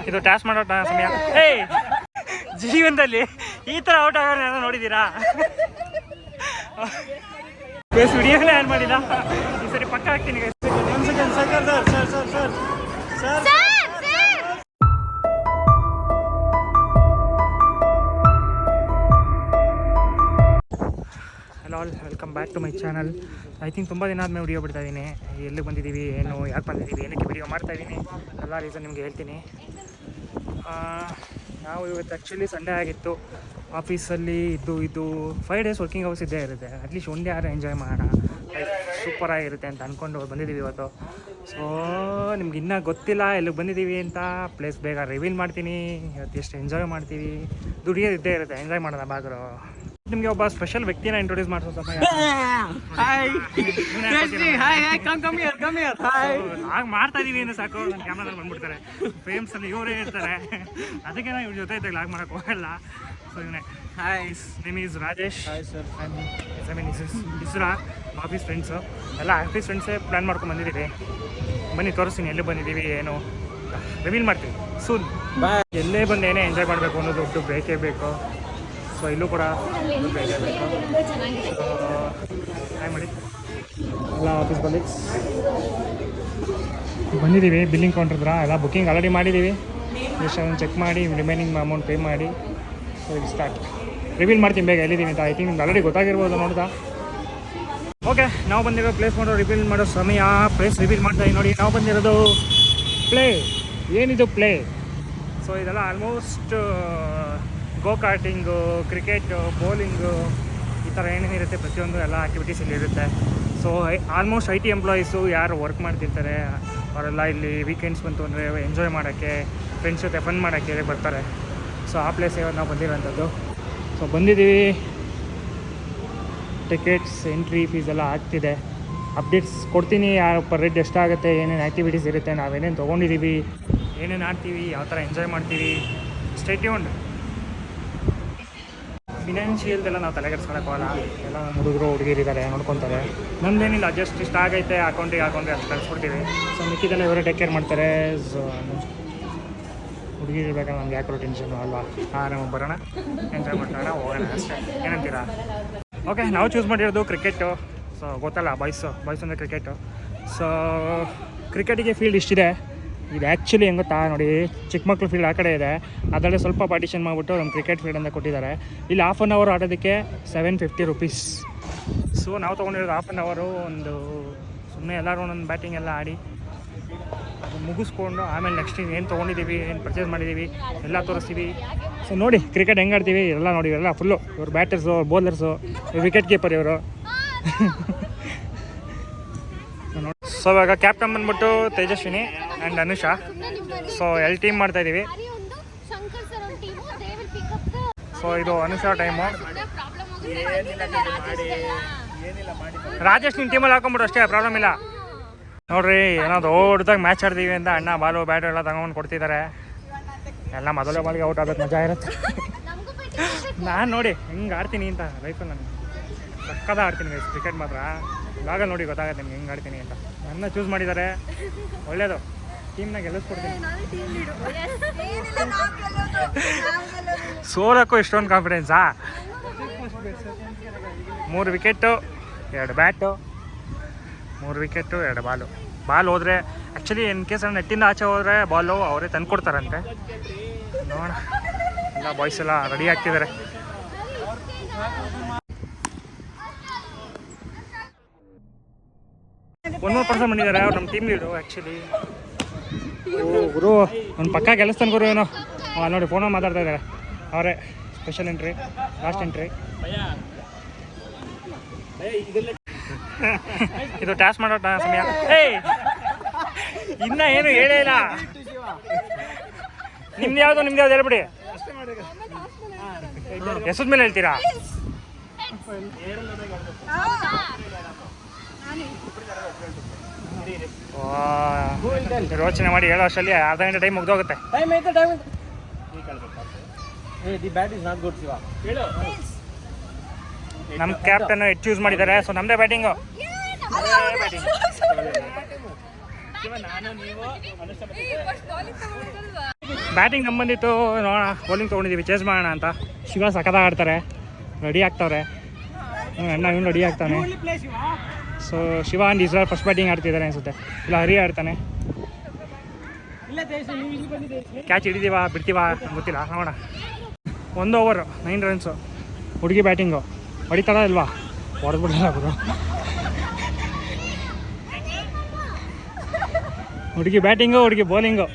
ಇದು ಟಾಸ್ ಮಾಡೋ ಸಮಯ. ಏಯ್, ಜೀವನದಲ್ಲಿ ಈ ಥರ ಔಟ್ ಆಗೋಣ ನೋಡಿದ್ದೀರಾ? ವಿಡಿಯೋನೇ ಆನ್ ಮಾಡಿಲ್ಲ. ಈ ಸರಿ ಪಕ್ಕ ಹಾಕ್ತೀನಿ. Hello all, welcome back to my channel. I think ತುಂಬ ದಿನ ಆದಮೇಲೆ ವಿಡಿಯೋ ಬಿಡ್ತಾ ಇದ್ದೀನಿ. ಎಲ್ಲಿಗೆ ಬಂದಿದ್ದೀವಿ, ಏನು, ಯಾಕೆ ಬಂದಿದ್ದೀವಿ, ಏನಕ್ಕೆ ವಿಡಿಯೋ ಮಾಡ್ತಾಯಿದ್ದೀನಿ, ಎಲ್ಲ ರೀಸನ್ ನಿಮಗೆ ಹೇಳ್ತೀನಿ. ನಾವು ಇವತ್ತು ಆ್ಯಕ್ಚುಲಿ ಸಂಡೇ ಆಗಿತ್ತು. ಆಫೀಸಲ್ಲಿ ಇದು 5 days ವರ್ಕಿಂಗ್ ಅವರ್ಸ್ ಇದ್ದೇ ಇರುತ್ತೆ. ಅಟ್ಲೀಸ್ಟ್ ಒಂದು ಯಾರು ಎಂಜಾಯ್ ಮಾಡೋಣ, ಸೂಪರಾಗಿರುತ್ತೆ ಅಂತ ಅಂದ್ಕೊಂಡು ಬಂದಿದ್ದೀವಿ ಇವತ್ತು. ಸೊ ನಿಮ್ಗೆ ಇನ್ನೂ ಗೊತ್ತಿಲ್ಲ ಎಲ್ಲಿಗೆ ಬಂದಿದ್ದೀವಿ ಅಂತ. ಪ್ಲೇಸ್ ಬೇಗ ರಿವೀಲ್ ಮಾಡ್ತೀನಿ. ಇವತ್ತು ಎಷ್ಟು ಎಂಜಾಯ್ ಮಾಡ್ತೀವಿ, ದುಡಿಯೋದು ಇದ್ದೇ ಇರುತ್ತೆ, ಎಂಜಾಯ್ ಮಾಡೋಣ ಬಾಗರು. ನಿಮಗೆ ಒಬ್ಬ ಸ್ಪೆಷಲ್ ವ್ಯಕ್ತಿನ ಇಂಟ್ರೊಡ್ಯೂಸ್ ಮಾಡಿಸೋ ಸಮಯ. ಹಾಗೆ ಮಾಡ್ತಾ ಇದೀವಿ ಅಂದ್ರೆ ಸಾಕು, ನನ್ನ ಕ್ಯಾಮ್ರಾದಲ್ಲಿ ಬಂದ್ಬಿಡ್ತಾರೆ. ಫೇಮ್ಸಲ್ಲಿ ಇವರೇ ಇರ್ತಾರೆ, ಅದಕ್ಕೆ ನಾವು ಇವ್ರ ಜೊತೆ ಇದ್ದಾಗ ಲಾಗ್ ಮಾಡೋಕ್ಕೆ ಹೋಗಲ್ಲ. ಸೊ ಇವನೇ. Hi, name is Rajesh. Hi sir. Isra. Office friends ಎಲ್ಲ ಆಫೀಸ್ ಫ್ರೆಂಡ್ಸೇ ಪ್ಲ್ಯಾನ್ ಮಾಡ್ಕೊಂಡು ಬಂದಿದ್ದೀವಿ. ಬನ್ನಿ ತೋರಿಸ್ತೀನಿ ಎಲ್ಲಿ ಬಂದಿದ್ದೀವಿ, ಏನು ರಿವೀಲ್ ಮಾಡ್ತೀವಿ ಸೂನ್. ಎಲ್ಲೇ ಬಂದು ಏನೇ ಎಂಜಾಯ್ ಮಾಡಬೇಕು ಅನ್ನೋದು ದೊಡ್ಡ ಬೇಕೇ ಬೇಕು. ಸೊ ಇಲ್ಲೂ ಕೂಡ ಬೇಕೇ ಬೇಕು. ಹಾಯ್ ಮಾಡಿ ಎಲ್ಲ ಆಫೀಸ್ ಕಲೀಗ್ಸ್. ಬಂದಿದ್ದೀವಿ ಬಿಲ್ಲಿಂಗ್ ಕೌಂಟರ್ ಹತ್ರ. ಎಲ್ಲ ಬುಕ್ಕಿಂಗ್ ಆಲ್ರೆಡಿ ಮಾಡಿದ್ದೀವಿ. ಎಷ್ಟು ಅದನ್ನು ಚೆಕ್ ಮಾಡಿ ರಿಮೈನಿಂಗ್ ಅಮೌಂಟ್ ಪೇ ಮಾಡಿ. ಸೊ ಇದು ಸ್ಟಾರ್ಟ್. ರಿವೀಲ್ ಮಾಡ್ತೀನಿ ಬೇಗ ಎಲ್ಲಿದ್ದೀನಿ ಅಂತ. ಐ ಥಿಂಕ್ ನಿಮ್ಗೆ ಆಲ್ರೆಡಿ ಗೊತ್ತಾಗಿರ್ಬೋದು ನೋಡ್ತಾ. ಓಕೆ, ನಾವು ಬಂದಿರೋ ಪ್ಲೇಸ್ ರಿವೀಲ್ ಮಾಡೋ ಸಮಯ. ಪ್ಲೇಸ್ ರಿವೀಲ್ ಮಾಡ್ತಾಯಿದ್ದೀವಿ ನೋಡಿ. ನಾವು ಬಂದಿರೋದು ಪ್ಲೇ. ಏನಿದು ಪ್ಲೇ? ಸೊ ಇದೆಲ್ಲ ಆಲ್ಮೋಸ್ಟ್ ಗೋ ಕಾರ್ಟಿಂಗು, ಕ್ರಿಕೆಟು, ಬೌಲಿಂಗು, ಈ ಥರ ಏನೇನಿರುತ್ತೆ ಪ್ರತಿಯೊಂದು ಎಲ್ಲ ಆ್ಯಕ್ಟಿವಿಟೀಸ್ ಇಲ್ಲಿ ಇರುತ್ತೆ. ಸೊ ಆಲ್ಮೋಸ್ಟ್ IT ಎಂಪ್ಲಾಯೀಸು ಯಾರು ವರ್ಕ್ ಮಾಡ್ತಿರ್ತಾರೆ ಅವರೆಲ್ಲ ಇಲ್ಲಿ ವೀಕೆಂಡ್ಸ್ ಬಂತು ಅಂದರೆ ಎಂಜಾಯ್ ಮಾಡೋಕ್ಕೆ, ಫ್ರೆಂಡ್ಸ್ ಜೊತೆ ಫನ್ ಮಾಡೋಕ್ಕೆ ಬರ್ತಾರೆ. ಸೊ ಆ ಪ್ಲೇಸ್ ಇವತ್ತು ನಾವು ಬಂದಿರೋಂಥದ್ದು. ಸೊ ಬಂದಿದ್ದೀವಿ. ಟಿಕೆಟ್ಸ್, ಎಂಟ್ರಿ ಫೀಸ್ ಎಲ್ಲ ಆಗ್ತಿದೆ. ಅಪ್ಡೇಟ್ಸ್ ಕೊಡ್ತೀನಿ. ಯಾರು ಪರ್ ರೇಟ್ ಎಷ್ಟಾಗುತ್ತೆ, ಏನೇನು ಆ್ಯಕ್ಟಿವಿಟೀಸ್ ಇರುತ್ತೆ, ನಾವೇನೇನು ತೊಗೊಂಡಿದ್ದೀವಿ, ಏನೇನು ಆಡ್ತೀವಿ, ಯಾವ ಥರ ಎಂಜಾಯ್ ಮಾಡ್ತೀವಿ. Stay tuned. ಫಿನಾನ್ಷಿಯಲ್ದೆಲ್ಲ ನಾವು ತಲೆಗೆಡ್ಸ್ಕೊಳಕ್ಕೋಲ್ಲ. ಎಲ್ಲ ಹುಡುಗರು ಹುಡುಗಿರಿದ್ದಾರೆ, ನೋಡ್ಕೊತಾರೆ. ನಮ್ಮದೇನಿಲ್ಲ, ಜಸ್ಟ್ ಇಷ್ಟ ಆಗೈತೆ ಅಕೌಂಟಿಗೆ ಅಷ್ಟು ಕಳಿಸ್ಕೊಡ್ತೀವಿ. ಸೊ ಮಿಕ್ಕಿದೆಲ್ಲ ಇವರೇ ಟೇಕ್ ಕೇರ್ ಮಾಡ್ತಾರೆ. ಸೊ ಹುಡುಗಿರು ಇರಬೇಕಲ್ಲ, ನಮ್ಗೆ ಯಾಕೆ ಟೆನ್ಷನು ಅಲ್ವಾ? ನಮಗೆ ಬರೋಣ, ಎಂಜಾಯ್ ಮಾಡ್ಕೊಳ್ಳೋಣ, ಹೋಗೋಣ ಅಷ್ಟೇ. ಏನಂತೀರಾ? ಓಕೆ, ನಾವು ಚೂಸ್ ಮಾಡಿರೋದು ಕ್ರಿಕೆಟು. ಸೊ ಗೊತ್ತಲ್ಲ, ಬಾಯ್ಸ್ ಅಂದರೆ ಕ್ರಿಕೆಟು. ಸೊ ಕ್ರಿಕೆಟಿಗೆ ಫೀಲ್ಡ್ ಇಷ್ಟಿದೆ. ಇದು ಆ್ಯಕ್ಚುಲಿ ಹೆಂಗೆ ಗೊತ್ತಾ ನೋಡಿ, ಚಿಕ್ಕ ಮಕ್ಳು ಫೀಲ್ಡ್ ಆ ಕಡೆ ಇದೆ, ಅದರಲ್ಲೇ ಸ್ವಲ್ಪ ಪಾರ್ಟಿಷನ್ ಮಾಡಿಬಿಟ್ಟು ನಮ್ಮ ಕ್ರಿಕೆಟ್ ಫೀಲ್ಡ್ ಅಂತ ಕೊಟ್ಟಿದ್ದಾರೆ. ಇಲ್ಲಿ ½ an hour ಆಡೋದಕ್ಕೆ 750 rupees. ಸೊ ನಾವು ತೊಗೊಂಡಿರೋದು ½ an hour. ಒಂದು ಸುಮ್ಮನೆ ಎಲ್ಲರೂ ಒಂದೊಂದು ಬ್ಯಾಟಿಂಗ್ ಎಲ್ಲ ಆಡಿ ಅದು ಮುಗಿಸ್ಕೊಂಡು ಆಮೇಲೆ ನೆಕ್ಸ್ಟ್ ಏನು ತೊಗೊಂಡಿದ್ದೀವಿ, ಏನು ಪರ್ಚೇಸ್ ಮಾಡಿದ್ದೀವಿ ಎಲ್ಲ ತೋರಿಸ್ತೀವಿ. ಸೊ ನೋಡಿ ಕ್ರಿಕೆಟ್ ಹೆಂಗೆ ಆಡ್ತೀವಿ ಎಲ್ಲ ನೋಡಿ. ಎಲ್ಲ ಫುಲ್ಲು ಇವ್ರು ಬ್ಯಾಟರ್ಸು, ಬೌಲರ್ಸು, ವಿಕೆಟ್ ಕೀಪರ್ ಇವರು. ಸೊ ಇವಾಗ ಕ್ಯಾಪ್ಟನ್ ಬಂದ್ಬಿಟ್ಟು Tejaswini and Anusha. So L team ಮಾಡ್ತಾಯಿದ್ದೀವಿ. ಸೊ ಇದು ಅನುಷಾ ಟೈಮು. ರಾಜೇಶ್ ನಿನ್ನ ಟೀಮಲ್ಲಿ ಹಾಕೊಂಬಿಟ್ಟು ಅಷ್ಟೇ, ಪ್ರಾಬ್ಲಮ್ ಇಲ್ಲ. ನೋಡ್ರಿ, ಏನೋ ದೊಡ್ಡದಾಗಿ ಮ್ಯಾಚ್ ಆಡ್ತೀವಿ ಅಂತ ಅಣ್ಣ ಬಾಲು ಬ್ಯಾಟು ಎಲ್ಲ ತಗೊಂಡು ಕೊಡ್ತಿದ್ದಾರೆ. ಎಲ್ಲ ಮೊದಲೇ ಬಾಲ್ಗೆ ಔಟ್ ಆಗೋದು ಮಜಾ ಇರುತ್ತೆ. ನಾನು ನೋಡಿ ಹೆಂಗೆ ಆಡ್ತೀನಿ ಅಂತ ಲೈಫಲ್ಲಿ, ನಾನು ಸಕ್ಕದ ಆಡ್ತೀನಿ ಕ್ರಿಕೆಟ್ ಮಾತ್ರ. ಇವಾಗ ನೋಡಿ ಗೊತ್ತಾಗುತ್ತೆ ನಿಮ್ಗೆ ಹೆಂಗೆ ಆಡ್ತೀನಿ ಅಂತ. ನನ್ನ ಚೂಸ್ ಮಾಡಿದ್ದಾರೆ, ಒಳ್ಳೆಯದು. ಟೀಮ್ನ ಗೆಲ್ಲಿಸ್ಕೊಡ್ತೀನಿ. ಸೋಲಕ್ಕೂ ಇಷ್ಟೊಂದು ಕಾನ್ಫಿಡೆನ್ಸಾ? 3 wicket 2 bat, 3 wicket 2 ball. Ball ಹೋದರೆ ಆ್ಯಕ್ಚುಲಿ ಇನ್ ಕೇಸ್ ನೆಟ್ಟಿಂದ ಆಚೆ ಹೋದರೆ ಬಾಲು ಅವರೇ ತಂದು ಕೊಡ್ತಾರಂತೆ. ನೋಡೋಣ, ಎಲ್ಲ ಬಾಯ್ಸ್ ಎಲ್ಲ ರೆಡಿ ಆಗ್ತಿದ್ದಾರೆ. ಒಂದು ಪರ್ಸನ್ ಬಂದಿದ್ದಾರೆ, ಅವ್ರು ನಮ್ಮ ಟೀಮ್ ಲೀಡು ಆ್ಯಕ್ಚುಲಿ. ಗುರು ಒಂದು ಪಕ್ಕ ಗೆಲ್ಲಿಸ್ತಾನೆ ಗುರು ಏನೋ. ನೋಡಿ ಫೋನಲ್ಲಿ ಮಾತಾಡ್ತಾ ಇದ್ದಾರೆ ಅವರೇ. Special entry, last entry. ಇದು ಟಾಸ್ ಮಾಡೋ ಸಮಯ. ಏಯ್, ಇನ್ನ ಏನು ಹೇಳೇ ಇಲ್ಲ. ನಿಮ್ದು ಯಾವುದು ಹೇಳ್ಬಿಡಿ. ಹೆಸದ ಮೇಲೆ ಹೇಳ್ತೀರಾ? ಯೋಚನೆ ಮಾಡಿ ಹೇಳೋ ಅಷ್ಟರಲ್ಲಿ ಅರ್ಧ ಗಂಟೆ ಟೈಮ್ ಮುಗ್ದೋಗುತ್ತೆ. ನಮ್ಮ ಕ್ಯಾಪ್ಟನ್ ಚೂಸ್ ಮಾಡಿದ್ದಾರೆ. ಸೊ ನಮ್ಮದೇ ಬ್ಯಾಟಿಂಗು. ಬ್ಯಾಟಿಂಗ್ ನಮ್ಮ ಬಂದಿತ್ತು, ನೋಡೋಣ ಬೌಲಿಂಗ್ ತೊಗೊಂಡಿದ್ದೀವಿ, ಚೇಸ್ ಮಾಡೋಣ ಅಂತ. ಶಿವ ಸಖತ್ ಆಡ್ತಾರೆ, ರೆಡಿ ಆಗ್ತವ್ರೆ. ಅಣ್ಣ ಇವನು ರೆಡಿ ಆಗ್ತಾನೆ. So Shiva and Israel first batting ಆಡ್ತಿದ್ದಾರೆ ಅನಿಸುತ್ತೆ, ಇಲ್ಲ ಹರಿ ಆಡ್ತಾನೆ. ಕ್ಯಾಚ್ ಹಿಡಿದೀವ ಬಿಡ್ತೀವ ಗೊತ್ತಿಲ್ಲ, ನೋಡೋಣ. 1 ಓವರ್ 9 ರನ್ಸು. ಹುಡುಗಿ ಬ್ಯಾಟಿಂಗು ಹೊಡಿತಾರ ಇಲ್ವಾ? ಹೊಡೆದ್ಬಿಡಲ್ಲ ಗುರು. ಹುಡುಗಿ ಬ್ಯಾಟಿಂಗು, ಹುಡುಗಿ ಬೌಲಿಂಗು.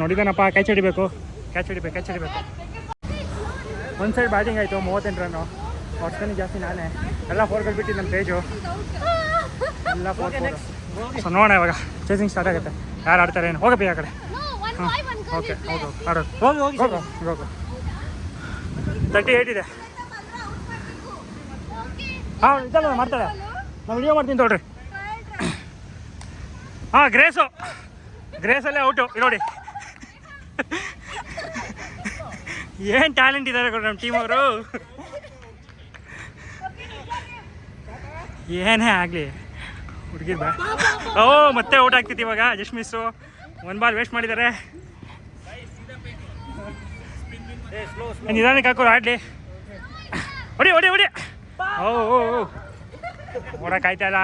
ನೋಡಿದಾನಪ್ಪ, ಕ್ಯಾಚ್ ಹಿಡಿಬೇಕು. ಒಂದು ಸೈಡ್ ಬ್ಯಾಟಿಂಗ್ ಆಯಿತು, 38 ರನ್ನು. ಹೊಡ್ತಾನೆ ಜಾಸ್ತಿ ನಾನೇ, ಎಲ್ಲ 4ಗಳು ಬಿಟ್ಟಿದ್ದು ನಮ್ಮ ತೇಜು, ಎಲ್ಲ 4. ಸೊ ನೋಡೋಣ ಇವಾಗ ಚೇಸಿಂಗ್ ಸ್ಟಾರ್ಟ್ ಆಗುತ್ತೆ. ಯಾರು ಆಡ್ತಾರೆ ಏನು? ಹೋಗಪ್ಪ ಆ ಕಡೆ. ಹಾಂ ಓಕೆ, ಹೌದು ಆಡೋದು. ಹೋಗು 38 ಇದೆ. ಹಾಂ ಇದಲ್ಲ ಮಾಡ್ತಾಳೆ, ನಾವು ವಿಡಿಯೋ ಮಾಡ್ತೀನಿ ತೊಗೊಳ್ರಿ. ಹಾಂ ಗ್ರೇಸಲ್ಲೇ ಔಟು ನೋಡಿ. ಏನು ಟ್ಯಾಲೆಂಟ್ ಇದ್ದಾರೆ ಕೊಡಿ ನಮ್ಮ ಟೀಮ್ ಅವರು. ಏನೇ ಆಗಲಿ ಹುಡುಗಿ ಮತ್ತೆ ಔಟ್ ಆಗ್ತಿತ್ತು ಇವಾಗ. ಜಸ್ಟ್ ಮಿಸ್ಸು, 1 ಬಾಲ್ ವೇಸ್ಟ್ ಮಾಡಿದ್ದಾರೆ. ನಿಧಾನಕ್ಕೆ ಹಾಕೋರು ಆಡಲಿ. ಹೊಡಿ ಓಡಕ್ಕಾಯ್ತಾ ಇಲ್ಲ,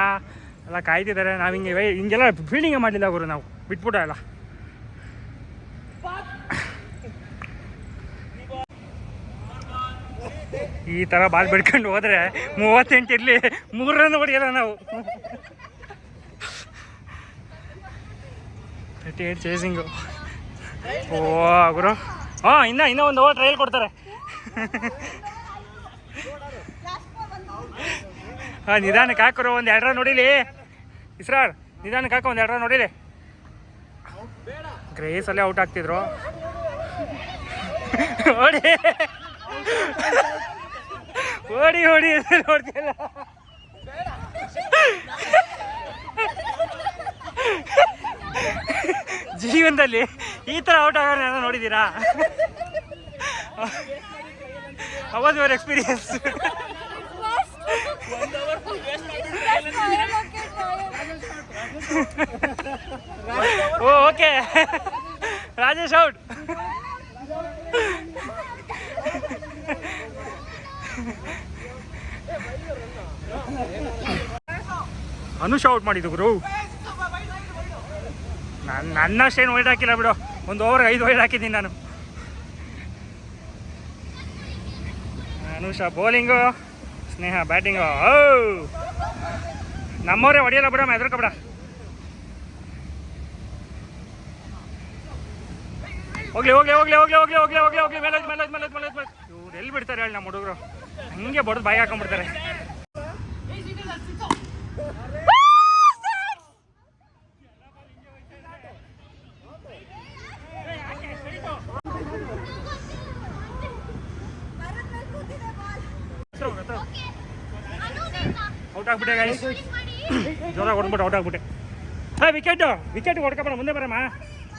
ಎಲ್ಲ ಕಾಯ್ತಿದ್ದಾರೆ. ನಾವು ಹಿಂಗೆಲ್ಲ ಫೀಲ್ಡಿಂಗೇ ಮಾಡಲಿಲ್ಲ ಗುರು, ನಾವು ಬಿಟ್ಬಿಟ್ಟ ಎಲ್ಲ. ಈ ಥರ ಬಾಲ್ ಬಿಡ್ಕೊಂಡು ಹೋದರೆ 38 ಇರಲಿ 3 ರನ್ ಹೊಡಿಯಲ್ಲ ನಾವು. 38 ಚೇಸಿಂಗು. ಓ ಗುರು, ಹಾಂ ಇನ್ನೂ 1 ಓವರ್ ಟ್ರಯಲ್ ಕೊಡ್ತಾರೆ. ಹಾಂ ನಿಧಾನಕ್ಕೆ ಹಾಕೋರು, 1-2 ರನ್ ನೋಡಿಲಿ. ಇಸ್ರಾರ್ ನಿಧಾನಕ್ಕೆ ಹಾಕೋ, 1-2 ರನ್ ನೋಡಿಲಿ. ಗ್ರೇಸಲ್ಲೇ ಔಟ್ ಆಗ್ತಿದ್ರು. ಓಡಿ ನೋಡ್ತಿಲ್ಲ. ಜೀವನದಲ್ಲಿ ಈ ಥರ ಔಟ್ ಆಗೋಣ ನೋಡಿದ್ದೀರಾ? Was your experience? Okay Rajesh out. Anush out ಮಾಡಿದ್ದು ಗುರು. ನನ್ನಷ್ಟೇನು ವೈಡ್ ಹಾಕಿಲ್ಲ ಬಿಡು, 1 ಓವರ್ಗೆ 5 ವೈಡ್ ಹಾಕಿದ್ದೀನಿ ನಾನು. ಅನುಷ ಬೌಲಿಂಗು, ಸ್ನೇಹ ಬ್ಯಾಟಿಂಗು. ನಮ್ಮವರೇ ಹೊಡಿಯಲ್ಲ ಬಿಡ, ಹೆದರ್ಕೊಬೇಡ. ಹೋಗ್ಲಿ ಮೇಲೆ ಇವ್ರು ಎಲ್ಲಿ ಬಿಡ್ತಾರೆ ಹೇಳಿ ನಮ್ಮ ಹುಡುಗರು? ಹಂಗೆ ಬಡ್ದು ಬಾಯಿ ಹಾಕೊಂಡ್ಬಿಡ್ತಾರೆ. ಔಟ್ ಆಗ್ಬಿಟ್ಟೆ ಗೈಸ್, ಜೋರಾಗಿ ಹೊಡ್ಬಿಟ್ಟು ಔಟ್ ಆಗ್ಬಿಟ್ಟೆ. ವಿಕೆಟ್ ಹೊಡ್ಕೊಬೇಡ, ಮುಂದೆ ಬರಮ್ಮ.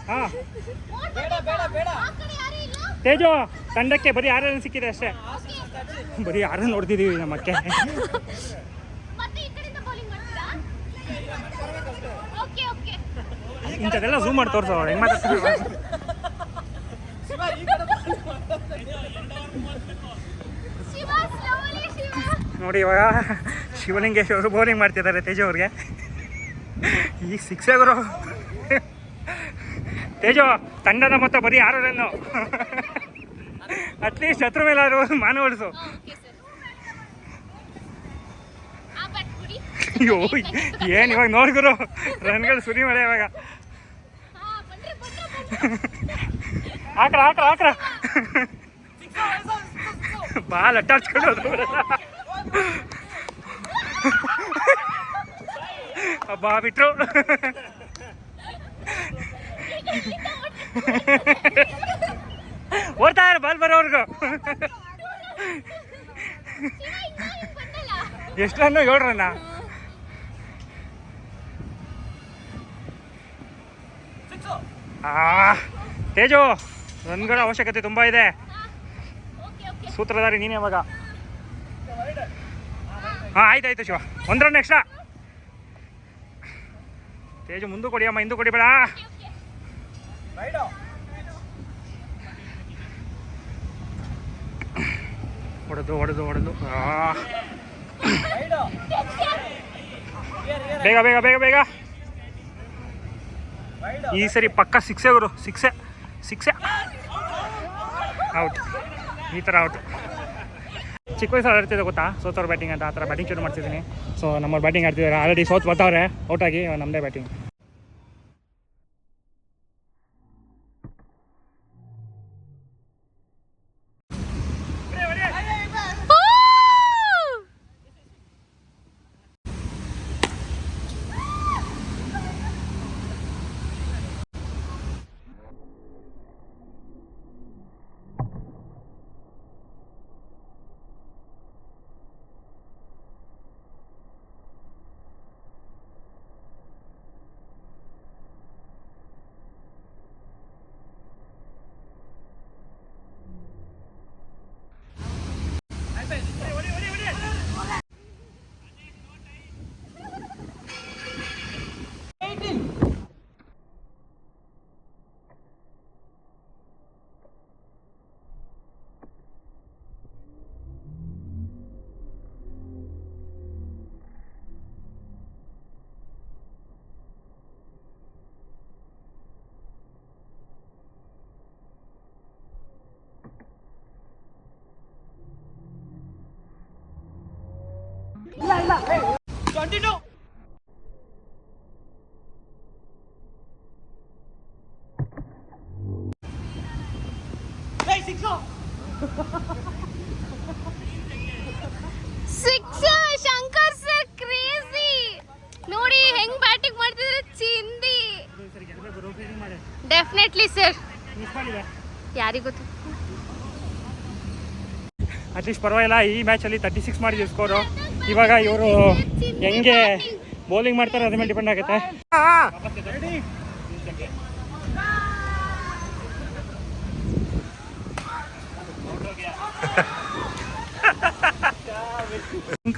ಹಾಂ ತೇಜು, ತಂಡಕ್ಕೆ ಬರೀ 6 ರನ್ ಸಿಕ್ಕಿದೆ ಅಷ್ಟೇ. ಬರೀ 6 ರನ್ ನೋಡ್ತಿದ್ದೀವಿ ನಮ್ಮಕ್ಕೆ. ಇಂಥದ್ದೆಲ್ಲ ಝೂಮ್ ಮಾಡಿ ತೋರಿಸೋ, ಹೆಂಗೆ ಮಾತಾಡ್ತೀವಿ ನೋಡಿ. ಇವಾಗ ಶಿವಲಿಂಗೇಶ್ ಅವರು ಬೌಲಿಂಗ್ ಮಾಡ್ತಿದ್ದಾರೆ ತೇಜು ಅವ್ರಿಗೆ. ಈಗ 6 ಗುರು. ತೇಜು, ತಂಡದ ಮೊತ್ತ ಬರೀ 6 ರನ್ನು. ಅಟ್ಲೀಸ್ಟ್ 10 ಮೇಲೆ ಮಾನ ಉಳಿಸು. ಅಯ್ಯೋ ಏನು ಇವಾಗ ನೋಡ್ಗುರು, ರನ್ಗಳು ಸುರಿ ಮಳೆ ಇವಾಗ. ಹಾಕ್ರ ಬಾಲ್ ಅಟ್ಟಾಡ್ಸ್ಕೊಂಡು ಹಬ್ಬ ಬಿಟ್ರು. ಓಡ್ತಾ ಇರೋ ಬಾಲ್ ಬರೋವರೆಗೂ. ಎಷ್ಟು ರನ್ನು? 7 ರನ್ನ. ತೇಜು, ರನ್ಗಳ ಅವಶ್ಯಕತೆ ತುಂಬ ಇದೆ. ಸೂತ್ರಧಾರಿ ನೀನೇ ಇವಾಗ. ಹಾಂ ಆಯ್ತಾಯ್ತು ಶಿವ, 1 ರನ್ ಎಕ್ಸ್ಟ್ರಾ. ತೇಜು ಮುಂದೆ ಕೊಡಿಯಮ್ಮ, ಹಿಂದೂ ಕೊಡಿಬೇಡ. ಹೊಡೆದು ಬೇಗ ಬೇಗ ಬೇಗ ಬೇಗ. ಈ ಸರಿ ಪಕ್ಕ ಸಿಕ್ಸೇ ಗುರು, ಸಿಕ್ಸೆ ಔಟ್. ಈ ಥರ ಔಟ್. ಚಿಕ್ಕ ವಯಸ್ಸಲ್ಲಿ ಆಡ್ತಿದ್ದೆ ಗೊತ್ತಾ, ಸೋತವ್ರು ಬ್ಯಾಟಿಂಗ್ ಅಂತ. ಆ ಥರ ಬ್ಯಾಟಿಂಗ್ ಶುರು ಮಾಡ್ತಿದ್ದೀನಿ. ಸೊ ನಮ್ಮವ್ರು ಬ್ಯಾಟಿಂಗ್ ಆಡ್ತಿದ್ದಾರೆ, ಆಲ್ರೆಡಿ ಸೋತ್ ಬರ್ತಾವ್ರೆ ಔಟಾಗಿ. ನಮ್ಮದೇ batting. Continue. Hey, six. Shankar sir crazy ನೋಡಿ ಹೆಂಗ್ ಬ್ಯಾಟಿಂಗ್ ಮಾಡ್ತಿದ್ರೆ ಚಿಂದಿ. Definitely sir. ಯಾರಿಗ್ ಗೊತ್ತು. ಅಟ್ಲೀಸ್ಟ್ ಪರವಾಗಿಲ್ಲ, ಈ ಮ್ಯಾಚಲ್ಲಿ 36 ಮಾಡಿದ್ವಿ ಸ್ಕೋರು. ಇವಾಗ ಇವರು ಹೆಂಗೆ ಬೌಲಿಂಗ್ ಮಾಡ್ತಾರೆ ಅದ್ರ ಮೇಲೆ ಡಿಪೆಂಡ್ ಆಗುತ್ತೆ.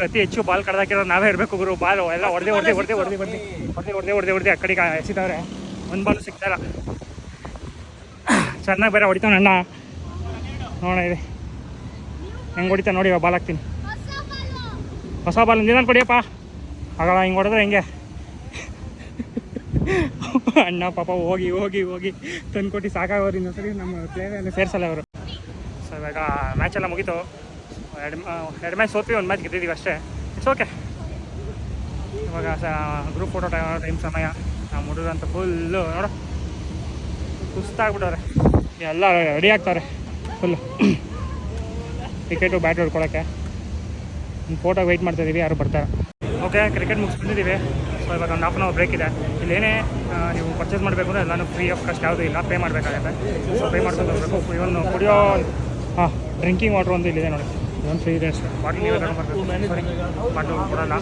ಅತಿ ಹೆಚ್ಚು ಬಾಲ್ ಕಡ್ದಾಕಿರೋದು ನಾವೇ ಇರಬೇಕು ಗುರು. ಬಾಲ್ ಎಲ್ಲ ಹೊಡೆದೇ ಆ ಕಡೆಗೆ ಎಸಿದವ್ರೆ. ಒಂದು ಬಾಲ್ ಸಿಗ್ತಾಯಿಲ್ಲ. ಚೆನ್ನಾಗಿ ಬೇರೆ ಹೊಡಿತಾನೆ ಅಣ್ಣ. ನೋಡ ಇದೆ ಹೆಂಗೆ ಹೊಡಿತಾ ನೋಡಿ. ಬಾಲ್ ಹಾಕ್ತೀನಿ. ಹೊಸ ಬಾಲ್ ನಿಧಾನ ಕೊಡಿಯಪ್ಪ. ಆಗಲ್ಲ ಹಿಂಗೆ ಹೊಡೆದ್ರೆ ಹೆಂಗೆ. ಅಣ್ಣ ಪಾಪ ಹೋಗಿ ತಂದ್ಕೊಟ್ಟು ಸಾಕಾಗೋರು. ಇನ್ನೊಂದ್ಸರಿ ನಮ್ಮ ಪ್ಲೇಯರ್ ಸೇರಿಸಲ್ಲ ಅವರು. ಸೊ ಇವಾಗ ಮ್ಯಾಚೆಲ್ಲ ಮುಗೀತು. ಎರಡು ಮ್ಯಾಚ್ ಸೋತ್ವಿ, ಒಂದು ಮ್ಯಾಚ್ ಗೆದ್ದಿದ್ದೀವಿ ಅಷ್ಟೇ. It's okay. ಇವಾಗ ಗ್ರೂಪ್ ಫೋಟೋ ಟೈಮ್ ಸಮಯ. ನಾವು ಹುಡುಗರಂತ ಫುಲ್ಲು ನೋಡು ಸುಸ್ತಾಗ್ಬಿಟ್ಟವ್ರೆ. ಎಲ್ಲ ರೆಡಿ ಆಗ್ತಾರೆ ಫುಲ್ಲು ಕ್ರಿಕೆಟು ಬ್ಯಾಟ್ ಹೊಡ್ಕೊಳಕ್ಕೆ. ಫೋಟೋಗೆ ವೆಯ್ಟ್ ಮಾಡ್ತಾಯಿದ್ದೀವಿ, ಯಾರು ಬರ್ತಾರೆ. Okay, cricket ಮುಗಿಸ್ಬಿಟ್ಟಿದ್ದೀವಿ. ಸೊ ಇವಾಗ ಒಂದು ಹಾಫ್ ಆನ್ ಅವರ್ ಬ್ರೇಕ್ ಇದೆ. ಇಲ್ಲೇನೇ ನೀವು ಪರ್ಚೇಸ್ ಮಾಡಬೇಕು ಅಂದರೆ ಎಲ್ಲನೂ ಫ್ರೀ ಆಫ್ ಕಾಸ್ಟ್ ಯಾವುದೂ ಇಲ್ಲ, ಪೇ ಮಾಡಬೇಕಾಗುತ್ತೆ. ಸೊ ಪೇ ಮಾಡ್ಕೊಂಡು ಹೋಗಬೇಕು. ಇವನು ಕುಡಿಯೋ ಡ್ರಿಂಕಿಂಗ್ ವಾಟ್ರ್ ಒಂದು ಇಲ್ಲಿದೆ ನೋಡಿ. ಇದೊಂದು ಫ್ರೀ ಇದೆ ಅಷ್ಟೇ. ಬಾಟ್ಲ್ ನೀವೇ ತಗೊಂಡ್ಬರ್ಬೇಕು, ಬಾಟ್ಲು ಕೊಡೋಲ್ಲ.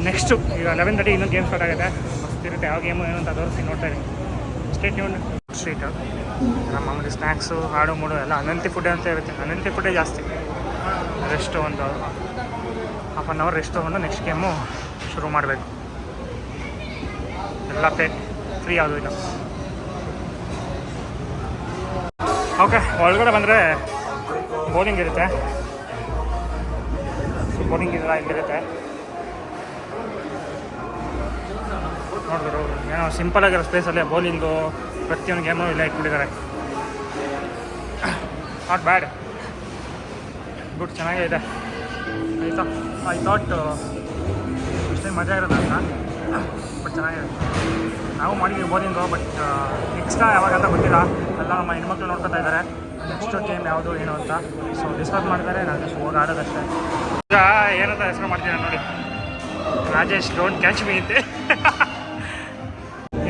ನೆಕ್ಸ್ಟು ಈಗ 11:30 ಇನ್ನೊಂದು ಗೇಮ್ ಸ್ಟಾರ್ಟ್ ಆಗುತ್ತೆ. ಮಸ್ತ್ ಇರುತ್ತೆ. ಯಾವ ಗೇಮು ಏನು ಅಂತ ತೋರಿಸಿ ನೋಡ್ತಾ ಇದ್ದೀನಿ. State tune. ಸ್ಟ್ರೀಟು ನಮ್ಮ ಮಾಮೂಲಿ ಸ್ನ್ಯಾಕ್ಸು, ಹಾಡು ಮೂಡು ಎಲ್ಲ ಅನಂತಿ ಫುಡ್ ಅಂತ ಇರುತ್ತೆ. ಅನಂತಿ ಫುಡ್ಡೇ ಜಾಸ್ತಿ. ರೆಸ್ಟು ಒಂದು ಹಾಫ್ ಆನ್ ಅವರ್ ರೆಸ್ಟ್ ತೊಗೊಂಡು ನೆಕ್ಸ್ಟ್ ಗೇಮು ಶುರು ಮಾಡಬೇಕು. ಎಲ್ಲ ಪೇ, ಫ್ರೀ ಯಾವುದೂ ಇಲ್ಲ. ಓಕೆ, ಒಳಗಡೆ ಬಂದರೆ ಬೌಲಿಂಗ್ ಇರುತ್ತೆ. ಬೌಲಿಂಗ್ ಇಲ್ಲ ಇಲ್ಲಿರುತ್ತೆ. ನೋಡಿದ್ರು ಏನೋ ಸಿಂಪಲ್ ಆಗಿರೋ ಸ್ಪೇಸಲ್ಲೇ ಬೌಲಿಂಗು ಪ್ರತಿಯೊಂದು ಗೇಮು ಇಲ್ಲ ಇಟ್ಬಿಟ್ಟಿದ್ದಾರೆ. ನಾಟ್ ಬ್ಯಾಡ್, ಗುಡ್, ಚೆನ್ನಾಗೇ ಇದೆ. ಆಯಿತಾ, ಐ ಥಾಟ್ ಇಷ್ಟೇ ಮಜಾ ಇರೋದು ಅಂತ, ಬಟ್ ಚೆನ್ನಾಗಿದೆ. ನಾವು ಮಾಡಿದ್ದೀವಿ ಬೌಲಿಂಗು, ಬಟ್ ನೆಕ್ಸ್ಟ್ ಯಾವಾಗ ಅಂತ ಗೊತ್ತಿಲ್ಲ. ಎಲ್ಲ ನಮ್ಮ ಹೆಣ್ಮಕ್ಳು ನೋಡ್ಕೊತಾ ಇದ್ದಾರೆ ನೆಕ್ಸ್ಟ್ ಗೇಮ್ ಯಾವುದು ಏನು ಅಂತ. ಸೊ ಡಿಸ್ಕಸ್ ಮಾಡ್ತಾರೆ, ನಾನು ಜಸ್ಟ್ ಹೋಗಿ ಆಡೋದಷ್ಟೇ. ಈಗ ಏನಂತ ಹೆಸರು ಮಾಡ್ತೀನಿ ನೋಡಿ, ರಾಜೇಶ್ ಡೋಂಟ್ ಕ್ಯಾಚ್ ಮೀ ಅಂತೆ.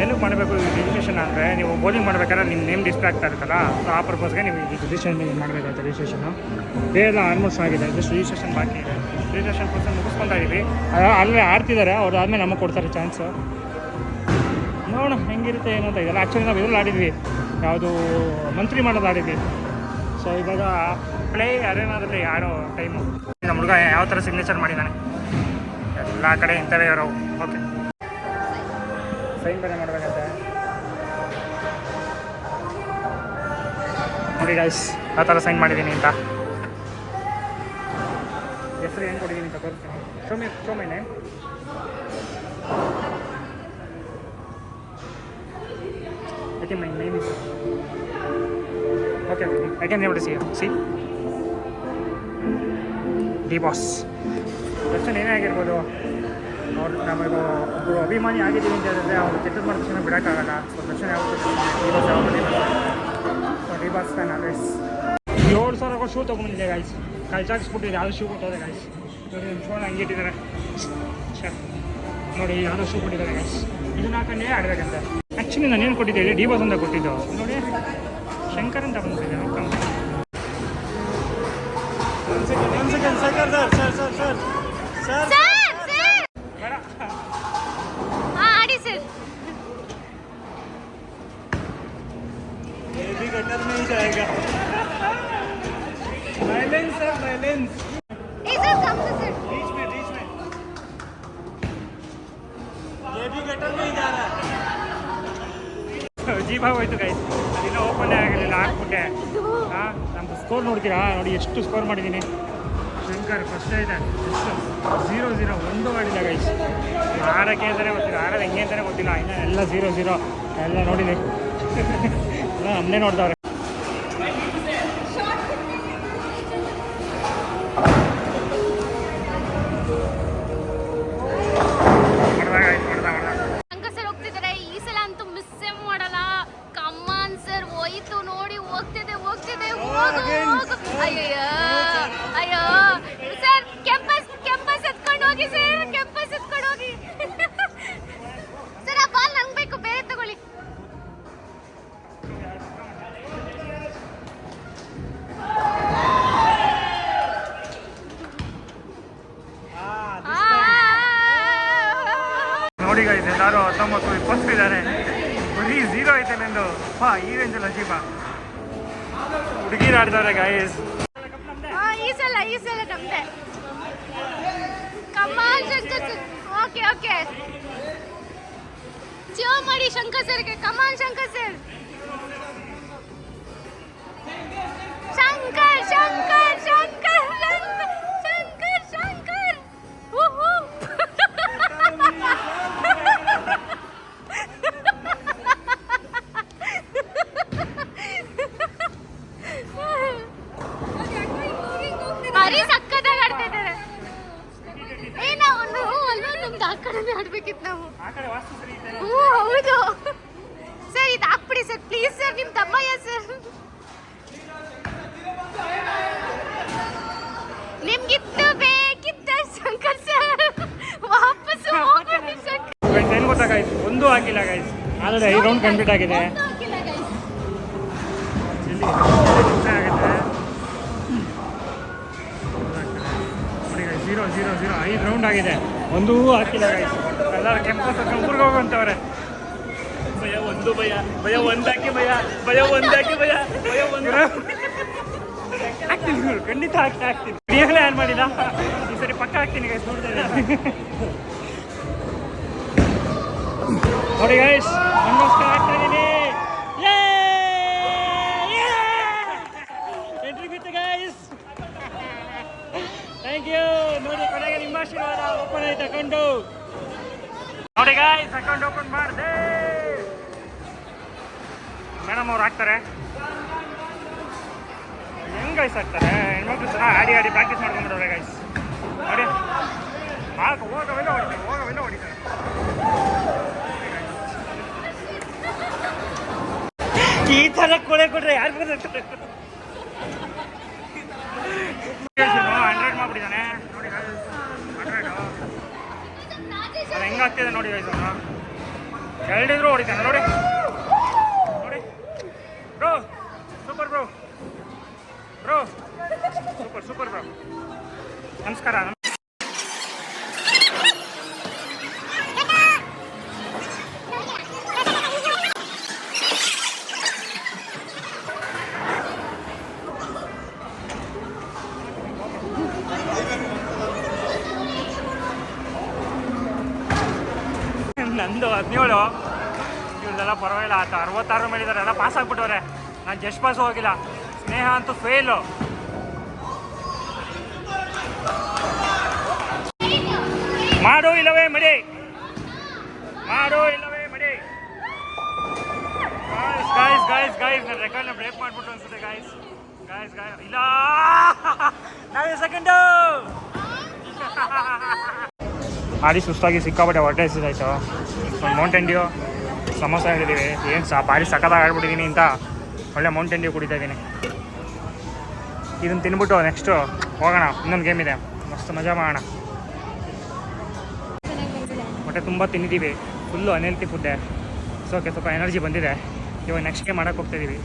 ಏನಕ್ಕೆ ಮಾಡಬೇಕು ಈ ರಿಜಿಸ್ಟ್ರೇಷನ್ ಅಂದರೆ, ನೀವು ಬೌಲಿಂಗ್ ಮಾಡಬೇಕಾದ್ರೆ ನಿಮ್ಮ ನೇಮ್ ಡಿಸ್ಪ್ಲೇ ಆಗ್ತಾ ಇರುತ್ತಲ್ಲ, ಸೊ ಆ ಪರ್ಪಸ್ಗೆ ನೀವು ಈ ರಿಜಿಸ್ಟ್ರೇಷನ್ ಮಾಡಬೇಕಾಗುತ್ತೆ. ರಿಜಿಸ್ಟ್ರೇಷನು ಬೇರೆ ಆಲ್ಮೋಸ್ಟ್ ಆಗಿದೆ, ಜಸ್ಟ್ ರಿಜಿಸ್ಟ್ರೇಷನ್ ಬಾಕಿ ಇದೆ. ರಿಜಿಸ್ಟ್ರೇಷನ್ ಪರ್ಸನ್ ಮುಗಿಸ್ಕೊತಾ ಇದ್ದೀವಿ. ಅಲ್ಲೇ ಆಡ್ತಿದ್ದಾರೆ ಅವ್ರು, ಆದಮೇಲೆ ನಮಗೆ ಕೊಡ್ತಾರೆ ಚಾನ್ಸು. ನೋಡೋಣ ಹೆಂಗಿರುತ್ತೆ ಏನು ಅಂತ. ಇದೆಲ್ಲ ಆ್ಯಕ್ಚುಲಿ ನಾವು ಇದ್ರಲ್ಲಿ ಆಡಿದ್ವಿ, ಯಾವುದು ಮಂತ್ರಿ ಮಾಡೋದು ಆಡಿದ್ವಿ. ಸೊ ಇವಾಗ ಪ್ಲೇ ಅರೇನಾದಲ್ಲಿ ಆಡೋ ಟೈಮು. ನಮ್ಮ ಹುಡುಗ ಯಾವ ಥರ ಸಿಗ್ನೇಚರ್ ಮಾಡಿದ್ದಾನೆ, ಎಲ್ಲ ಕಡೆ ಇಂಥವೇ ಇರೋ. ಓಕೆ, ಸೈನ್ ಬೇರೆ ಮಾಡಬೇಕಂತೆ ನೋಡಿ ಗೈಸ್, ಆ ಥರ ಸೈನ್ ಮಾಡಿದ್ದೀನಿ ಅಂತ. ಹೆಸರು ಏನು ಕೊಟ್ಟಿದ್ದೀನಿ ಅಂತ ತೋರಿಸ್ತೀನಿ. Show my name. I think my name is... Okay, I can able to see you. See? D-Boss. Darshan ಏನೇ ಆಗಿರ್ಬೋದು, ಅವ್ರು ನಮಗೆ ಒಬ್ಬರು ಅಭಿಮಾನಿ ಆಗಿದ್ದೀವಿ ಅಂತ ಹೇಳಿದ್ರೆ ಅವ್ರು ಕೆಟ್ಟದ್ದು ಮಾಡಿದ ತಕ್ಷಣ ಬಿಡೋಕ್ಕಾಗಲ್ಲ. ಸೊ ದರ್ಶನ್ ಯಾವತ್ತು so D-boss fan always. 7,000 shoe ತೊಗೊಂಡಿದ್ದೆ ಗಾಯ್ಸ್. ಕಳ್ಚಾಕ್ಸ್ಬಿಟ್ಟಿದೆ ಯಾವುದು ಶೂ ಕೊಟ್ಟೋದೆ ಗಾಯ್ಸ್. ನೋಡಿ ನಿಮ್ಮ ಫೋನ್ ಹಂಗೆ ಇಟ್ಟಿದ್ದಾರೆ. ನೋಡಿ ಯಾವುದೋ ಶೂ ಕೊಟ್ಟಿದ್ದಾರೆ ಗಾಯ್ಸ್. ಇದನ್ನ ಹಾಕೊಂಡೇ ಆಡಬೇಕಂತ. ಆ್ಯಕ್ಚುಲಿ ನಾನೇನು ಕೊಟ್ಟಿದ್ದೆ ಹೇಳಿ, ಡಿ-ಬಾಸ್ ಅಂತ ಕೊಟ್ಟಿದ್ದು. ನೋಡಿ ಶಂಕರ್ ಅಂತ ಬಂದಿದೆ. ಬೇಡ ಆಡಿ ಸರ್. ಜೀ ಭಾವ ಹೋಯ್ತು ಗೈಸ್. ಅದಿನ್ನ ಓಪನ್ ಆಗಿರಲಿಲ್ಲ, ಹಾಕ್ಬಿಟ್ಟೆ. ಹಾಂ, ನಮ್ಮ ಸ್ಕೋರ್ ನೋಡ್ತೀರಾ? ನೋಡಿ ಎಷ್ಟು ಸ್ಕೋರ್ ಮಾಡಿದ್ದೀನಿ. ಶಂಕರ್ ಫಸ್ಟ್ ಇದೆ. ಎಷ್ಟು 0-0 ಒಂದು ಆಡಿಲ್ಲ ಗೈಸ್. ಆಡೋಕ್ಕೆ ಅಂತಲೇ ಗೊತ್ತಿಲ್ಲ, ಆಡೋದು ಹೆಂಗೆ ಅಂತಲೇ ಗೊತ್ತಿಲ್ಲ. ಇನ್ನು ಎಲ್ಲ 0-0 ಎಲ್ಲ ನೋಡಿದೆ. ಎಲ್ಲ ನಮ್ಮನ್ನೇ ನೋಡ್ದವ್ರೆ. ಅಯ್ಯೋ ಸರ್, ಕೆಂಪಸ್ ಎತ್ಕೊಂಡು ಹೋಗಿ ಸರ್, ಕೆಂಪಸ್ ಎತ್ಕೊಂಡು ಹೋಗಿ ಸರ್. ಆ ಬಾಲ್ ನಂಗೆ ಬೇಕು, ಬೇರೆ ತಗೊಳ್ಳಿ. ನೋಡಿ ಗೈಸ್, ಎಲ್ಲರೂ 19-20 ಇದ್ದಾರೆ. ಬರೀ 0 ಐತೆ ನಂದು. ಈ ರೇಂಜಲ್ಲಿ ಅಜೀಬ ಹುಡುಗಿರು ಆಡ್ತಾರೆ ಗೈಸ್. ಈ ಸಲ ನಮ್ದೆ. ಕಮಾನ್ ಶಂಕರ್ ಸರ್. ಓಕೆ ಚಿಯೋ ಮಾಡಿ ಶಂಕರ್ ಸರ್ಗೆ. ಕಮಾನ್ ಶಂಕರ್ ಸರ್. ಶಂಕರ್ ಶಂಕರ್ ಶಂಕರ್ ಶಂಕರ್ ಶಂಕರ್. ಭಾರಿ ಸಕ್ಕತ್ತಾಗಿ ಆಡ್ತಿದ್ದಾರೆ. ನಮ್ದು ಆ ಕಡೆ ಆಡ್ಬೇಕಿತ್ತು ನಾವು. ಹೌದು ಸರ್, ಇದು ಹಾಕ್ಬಿಡಿ ಸರ್ ಪ್ಲೀಸ್ ಸರ್. ನಿಮ್ಮ ತಮ್ಮಯ್ಯ ಸರ್, ನಿಮ್ಗಿತ್ತು ಬೇಕಿತ್ತ ಶಂಕರ್ ಸರ್. ವಾಪಸ್ ಹೋಗ್ಬಿಡಿ ಶಂಕರ್. ಏನು ಗೊತ್ತಾ ಗೈಸ್, ಒಂದು ಹಾಕಿಲ್ಲ ಗೈಸ್. ಆಲ್ರೆಡಿ 5 ರೌಂಡ್ ಕಂಪ್ಲೀಟ್ ಆಗಿದೆ. ನೋಡಿ ಗೈಸ್, 0-0-0 5 ರೌಂಡ್ ಆಗಿದೆ, ಒಂದೂ ಹಾಕಿಲ್ಲ ಗೈಸ್. ಎಲ್ಲರೂ ಕೆಂಪಸ್ ಊರಿಗೆ ಹೋಗುವಂತವ್ರೆ. ಭಯ ಒಂದು ಭಯ ಒಂದಾಕಿ ಭಯ ಒಂದು ಹಾಕ್ತೀನಿ, ಖಂಡಿತ ಹಾಕ್ತೀನಿ. ಈಗಲೇ ಆ್ಯಡ್ ಮಾಡಿಲ್ಲ, ಈ ಸರಿ ಪಕ್ಕ ಹಾಕ್ತೀನಿ ಗೈಸ್. ನೋಡಿ ಗೈಸ್, ನಮಗೋಸ್ಕರ ಹಾಕ್ತಾ ಇದ್ದೀನಿ. ಎಂಟ್ರಿ ಬಿತ್ತು ಗೈಸ್, ಥ್ಯಾಂಕ್ ಯು. ನೋಡಿ ಕೊನೆಗೆ ನಿಮ್ಮ ಆಶೀರ್ವಾದ. ಓಪನ್ ಆಯ್ತು ಅಕೌಂಟು. ನೋಡಿ ಗೈಸ್, ಅಕೌಂಟ್ ಓಪನ್ ಮಾಡಿದೆ. ಮೇಡಮ್ ಅವ್ರು ಹಾಕ್ತಾರೆ. ಹೆಂಗ್ ಗೈಸ್ ಹಾಕ್ತಾರೆ? ಹೆಣ್ಮಕ್ಳು ಚೆನ್ನಾಗಿ ಆಡಿ ಪ್ರಾಕ್ಟೀಸ್ ಮಾಡ್ಕೊಂಡ್ಬಿಡೋರೆ ಗೈಸ್. ನೋಡಿ ಹೋಗವೆಲ್ಲ ಹೊಡಿತಾರೆ. ಈ ಥರ ಕೊಟ್ರೆ ಯಾರು ಬರ್ತಾರೆ? 100 ಮಾಡ್ಬಿಟ್ಟಿದ್ದಾನೆ ನೋಡಿ. 100 ಅದು ಹೆಂಗೆ ಆಗ್ತಿದೆ ನೋಡಿ ಗೈಸ್. ಅವನು ಎರಡಿದ್ರು ಹೊಡಿತಾನೆ ನೋಡಿ. Bro super bro super bro. ನಮಸ್ಕಾರ. ನಂದು 17, ಇವ್ರದೆಲ್ಲ ಪರವಾಗಿಲ್ಲ. 66 ಮಾಡಿದ್ದಾರೆ, ಎಲ್ಲ ಪಾಸ್ ಆಗ್ಬಿಟ್ಟವ್ರೆ. ನಾನು ಜಸ್ಟ್ ಪಾಸ್ ಹೋಗಿಲ್ಲ. ಸ್ನೇಹ ಅಂತೂ ಫೇಲು. ಮಾಡು ಇಲ್ಲವೇ ಮಡಿ, ಮಾಡು ಇಲ್ಲವೇ ಮಡಿ. ಗಾಯ್ಸ್ ಗಾಯ್ಸ್ ಗಾಯ್ಸ್ ನಾನು ರೆಕಾರ್ಡ್ನ ಬ್ರೇಕ್ ಮಾಡ್ಬಿಟ್ಟು ಅನ್ಸುತ್ತೆ ಗಾಯ್ಸ್. ಗಾಯ್ಸ್ ಇಲ್ಲ, ನಾವೇ ಸೆಕೆಂಡು. ಆಡಿ ಸುಸ್ತಾಗಿ ಸಿಕ್ಕಾಪಟ್ಟೆ ಹೊಟ್ಟೆ ಹಸಿದಾಯ್ತು. ಒಂದು ಮೌಂಟೇನ್ ಡ್ಯೂ ಸಮೋಸ ಹೇಳಿದ್ದೀವಿ. ಏನು ಭಾರಿ ಸಖತ್ತಾಗಿ ಆಡ್ಬಿಟ್ಟಿದ್ದೀನಿ ಅಂತ ಒಳ್ಳೆ ಮೌಂಟೇನ್ ಡ್ಯೂ ಕುಡಿತಾ ಇದ್ದೀನಿ. ಇದನ್ನು ತಿನ್ಬಿಟ್ಟು ನೆಕ್ಸ್ಟು ಹೋಗೋಣ, ಇನ್ನೊಂದು ಗೇಮ್ ಇದೆ, ಮಸ್ತ್ ಮಜಾ ಮಾಡೋಣ. ಹೊಟ್ಟೆ ತುಂಬ ತಿಂದಿದ್ದೀವಿ, ಫುಲ್ಲು ಅನ್ಹೆಲ್ತಿ ಫುಡ್ಡೆ. ಸೊ ಓಕೆ, ಸ್ವಲ್ಪ ಎನರ್ಜಿ ಬಂದಿದೆ. ಇವಾಗ ನೆಕ್ಸ್ಟ್ ಗೇಮ್ ಮಾಡೋಕ್ಕೆ ಹೋಗ್ತಾಯಿದ್ದೀವಿ.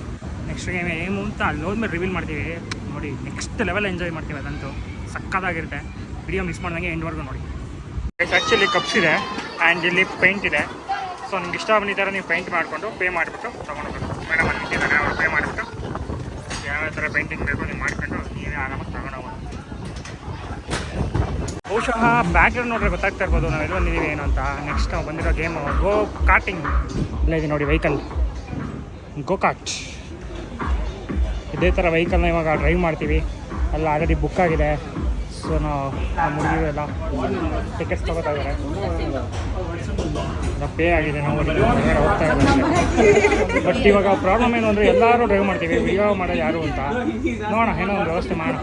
ನೆಕ್ಸ್ಟ್ ಗೇಮ್ ಏನು ಅಂತ ಅಲ್ಲಿ ಹೋದ್ಮೇಲೆ ರಿವೀಲ್ ಮಾಡ್ತೀವಿ ನೋಡಿ. ನೆಕ್ಸ್ಟ್ ಲೆವೆಲ್ ಎಂಜಾಯ್ ಮಾಡ್ತೀವಿ, ಅದಂತೂ ಸಕ್ಕತ್ತಾಗಿರುತ್ತೆ. ವಿಡಿಯೋ ಮಿಸ್ ಮಾಡ್ದಂಗೆ ಎಂಡ್ವರೆಗೂ ನೋಡಿ. ಆ್ಯಕ್ಚುಲಿ ಕಪ್ಸ್ ಇದೆ ಆ್ಯಂಡ್ ಇಲ್ಲಿ ಪೇಂಟ್ ಇದೆ. ಸೊ ನಿಮ್ಗೆ ಇಷ್ಟ ಬಂದಿದ್ದಾರೆ ನೀವು ಪೇಂಟ್ ಮಾಡಿಕೊಂಡು ಪೇ ಮಾಡಿಬಿಟ್ಟು ತೊಗೊಂಡೋಗ್ಬೇಕು. ಮೇಡಮ್ ಅಲ್ಲಿ ನಿಂತಿದ್ದಾರೆ, ಅವ್ರು ಪೇ ಮಾಡಿಬಿಟ್ಟು ಯಾವ ಥರ ಪೇಂಟಿಂಗ್ ಬೇಕು ನೀವು ಮಾಡ್ಕೊಂಡು ನೀವೇ ಆರಾಮಾಗಿ ತಗೊಂಡೋಗೋಣ. ಬಹುಶಃ ಬ್ಯಾಕ್ಗ್ರೌಂಡ್ ನೋಡ್ರೆ ಗೊತ್ತಾಗ್ತಾ ಇರ್ಬೋದು ನಾವು ಎಲ್ಲಿ ಬಂದಿದ್ದೀವಿ ಏನು ಅಂತ. ನೆಕ್ಸ್ಟ್ ನಾವು ಬಂದಿರೋ ಗೇಮು ಗೋ ಕಾರ್ಟಿಂಗ್. ಇಲ್ಲ ಇದೆ ನೋಡಿ ವೆಹಿಕಲ್, ಗೋ ಕಾರ್ಟ್. ಇದೇ ಥರ ವೆಹಿಕಲ್ನ ಇವಾಗ ಡ್ರೈವ್ ಮಾಡ್ತೀವಿ. ಎಲ್ಲ ಆಲ್ರೆಡಿ ಬುಕ್ ಆಗಿದೆ. ಸೊ ನಾವು ನಮ್ಮ ಹುಡುಗಿರು ಎಲ್ಲ ಟಿಕೆಟ್ಸ್ ತೊಗೋತಾ ಇದ್ದಾರೆ. ಪೇ ಆಗಿದೆ, ನಾವು ಹೋಗ್ತಾ ಇದ್ದೀವಿ. ಬಟ್ ಇವಾಗ ಪ್ರಾಬ್ಲಮ್ ಏನು ಅಂದರೆ ಎಲ್ಲರೂ ಡ್ರೈವ್ ಮಾಡ್ತೀವಿ, ವಿಡಿಯೋ ಮಾಡೋದು ಯಾರು ಅಂತ ನೋಡೋಣ, ಏನೋ ಒಂದು ವ್ಯವಸ್ಥೆ ಮಾಡೋಣ.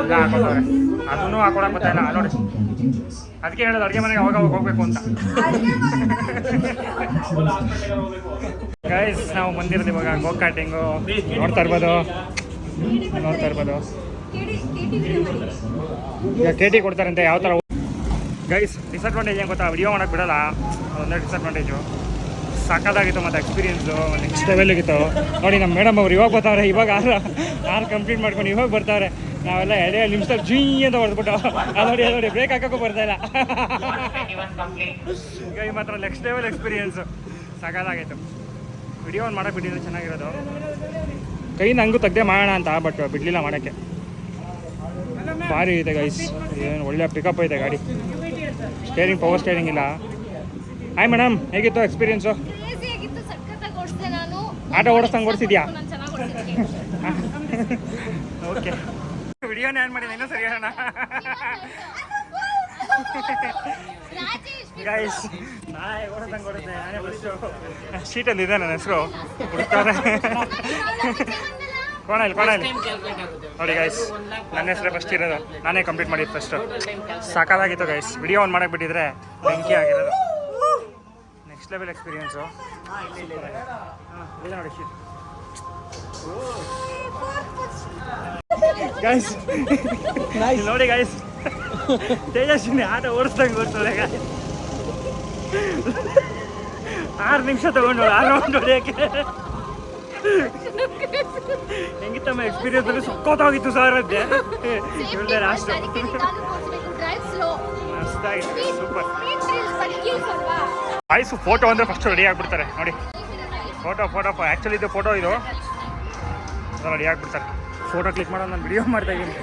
ಎಲ್ಲ ಹಾಕೋತಾರೆ, ಅದನ್ನು ಹಾಕೊಳಕ್ಕೆ ಗೊತ್ತಾಯಿಲ್ಲ ನೋಡಿ. ಅದಕ್ಕೆ ಹೇಳೋದು ಅಡುಗೆ ಮನೆಗೆ ಅವಾಗ ಹೋಗ್ಬೇಕು ಅಂತ. ಗೈಸ್ ನಾವು ಬಂದಿರೋದು ಇವಾಗ ಗೋ ಕಾರ್ಟಿಂಗು. ನೋಡ್ತಾ ಇರ್ಬೋದು ಈಗ KT ಕೊಡ್ತಾರಂತೆ ಯಾವ ಥರ. ಗೈಸ್ ಡಿಸಡ್ವಾಂಟೇಜ್ ಏನು ಗೊತ್ತಾ, ವಿಡಿಯೋ ಮಾಡೋಕ್ಕೆ ಬಿಡೋಲ್ಲ, ಅದೊಂದೇ ಡಿಸಡ್ವಾಂಟೇಜು. ಸಾಕಾಗಿತ್ತು ಮತ್ತು ಎಕ್ಸ್ಪೀರಿಯನ್ಸು ನೆಕ್ಸ್ಟ್ ಲೆವೆಲ್ಗಿತ್ತು ನೋಡಿ. ನಮ್ಮ ಮೇಡಮ್ ಅವ್ರು ಇವಾಗ ಬರ್ತಾವ್ರೆ, ಇವಾಗ ಆರು ಕಂಪ್ಲೀಟ್ ಮಾಡ್ಕೊಂಡು ಇವಾಗ ಬರ್ತಾವ್ರೆ. ನಾವೆಲ್ಲ 2 ನಿಮಿಷದಲ್ಲಿ ಜೀ ಅಂತ ಹೊಡೆದ್ಬಿಟ್ಟು ಅದೋಡಿ ಬ್ರೇಕ್ ಹಾಕೋಕ್ಕೂ ಬರ್ತಾಯಿಲ್ಲ. ಈಗ ಈ ಮಾತ್ರ ನೆಕ್ಸ್ಟ್ ಲೆವೆಲ್ ಎಕ್ಸ್ಪೀರಿಯನ್ಸು ಸಾಕಾಗಿತ್ತು. ವಿಡಿಯೋ ಒಂದು ಮಾಡೋಕ್ಕೆ ಬಿಟ್ಟಿದ್ರೆ ಚೆನ್ನಾಗಿರೋದು. ಕೈಯಿಂದ ಹಂಗೂ ತೆಗ್ದೇ ಮಾಡೋಣ ಅಂತ, ಬಟ್ ಬಿಡಲಿಲ್ಲ ಮಾಡೋಕ್ಕೆ. ಭಾರಿ ಇದೆ ಗೈಸ್, ಏನು ಒಳ್ಳೆ ಪಿಕಪ್ ಐತೆ ಗಾಡಿ. ಸ್ಟೇರಿಂಗ್ ಪವರ್ ಸ್ಟೇರಿಂಗ್ ಇಲ್ಲ. ಹಾಯ್ ಮೇಡಮ್, ಹೇಗಿತ್ತು ಎಕ್ಸ್ಪೀರಿಯನ್ಸು? ಆಟೋ ಓಡಿಸ್ದಂಗೆ ಓಡಿಸಿದ್ಯಾ? ಓಕೆ, ವಿಡಿಯೋನೇ ಆನ್ ಮಾಡಿದೆ, ಇನ್ನೂ ಸರಿ ಹೇಳೋಣ ಗೈಸ್. ನಾಳೆ ಓಡಿಸ್ದಂಗೆ ಓಡಿಸ್ದೆ, ನಾನೇ ಫಸ್ಟು. ಶೀಟಲ್ಲಿ ಇದೆ ನನ್ನ ಹೆಸರು, ಹುಡುಕ್ತಾರೆ. ಕೋಣಲ್ಲಿ ನೋಡಿ ಗೈಸ್, ನನ್ನ ಹೆಸರೇ ಫಸ್ಟ್ ಇರೋದು, ನಾನೇ ಕಂಪ್ಲೀಟ್ ಮಾಡಿದ್ದು ಫಸ್ಟು. ಸಾಕಾಗಿತ್ತು ಗೈಸ್, ವಿಡಿಯೋ ಆನ್ ಮಾಡಕ್ಕೆ ಬಿಟ್ಟಿದ್ರೆ ಬೆಂಕಿ ಆಗಿರೋದು. Next level experience. ಇದೆ ನೋಡಿ ಶೀಟ್ ಗೈಸ್. ನೋಡಿ ಗೈಸ್, ತೇಜಸ್ವಿನಿ ಆಟೋ ಓಡಿಸ್ದಂಗೆ ಓಡಿಸ್ತದೆ ಗಾಯ್ಸ್. 6 ನಿಮಿಷ ತಗೊಂಡು 6 ರೌಂಡ್ ಹೊಡೆಯೋಕ್ಕೆ. ಹೆಂಗಿತ್ತಮ್ಮ ಎಕ್ಸ್ಪೀರಿಯನ್ಸ್? ಅಲ್ಲಿ ಸಕ್ಕತ್ತಾಗಿತ್ತು ಸರ್ ಅದೇ ಹೇಳಿದೆ ಲಾಸ್ಟ್. ಮಸ್ತಾಗಿತ್ತು, ಸೂಪರ್. ಆಯ್ಸು ಫೋಟೋ ಅಂದರೆ ಫಸ್ಟ್ ರೆಡಿ ಆಗಿಬಿಡ್ತಾರೆ ನೋಡಿ. ಫೋಟೋ ಆ್ಯಕ್ಚುಲಿ ಇದು ಫೋಟೋ, ಇದು ರೆಡಿ ಆಗಿಬಿಡ್ತಾರೆ. ಫೋಟೋ ಕ್ಲಿಕ್ ಮಾಡೋದು ನಾನು ವಿಡಿಯೋ ಮಾಡ್ತಾ ಇದ್ದೀನಿ.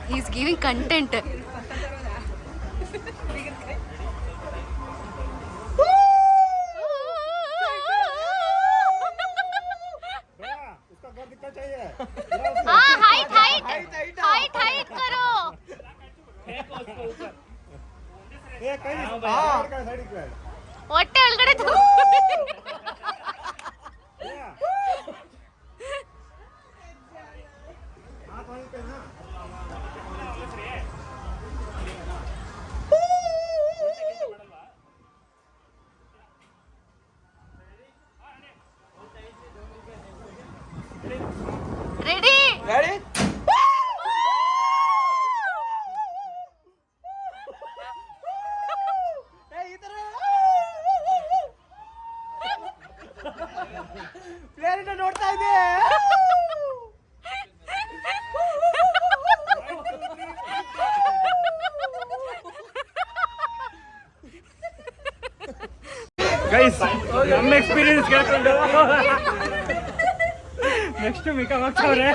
He's giving content. हाइट करो. ಹೊಟ್ಟೆ ಒಳಗಡೆ ರೆಡಿ. ಪ್ಲೇನ್ ನೋಡ್ತಾ ಇದೆ. ಗೈಸ್ ನಮ್ಮ ಎಕ್ಸ್ಪೀರಿಯನ್ಸ್ ಕೇಳ್ಕೊಂಡು ನೆಕ್ಸ್ಟ್ ಮಿಕ ಹೋಗ್ತವ್ರೆ.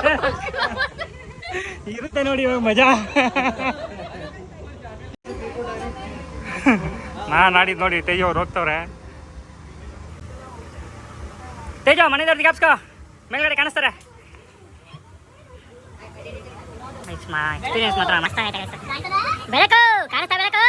ಇರುತ್ತೆ ನೋಡಿ ಇವಾಗ ಮಜಾ. ನಾನು ಆಡಿದ್ದು ನೋಡಿ ತೇಜ ಅವ್ರು ಹೋಗ್ತವ್ರೆ. ತೇಜ ಮನೆದವ್ರದ್ದು ಜ್ಞಾಪಿಸ್ಕೋ, ಮೇಲ್ಗಡೆ ಕಾಣಿಸ್ತಾರೆ. ಎಕ್ಸ್ಪೀರಿಯನ್ಸ್ ಮಾತ್ರ ಮಸ್ತ್ ಆಗೈತೆ. ಬೆಳಕು ಕಾಣಿಸ್ತಾ, ಬೆಳಕು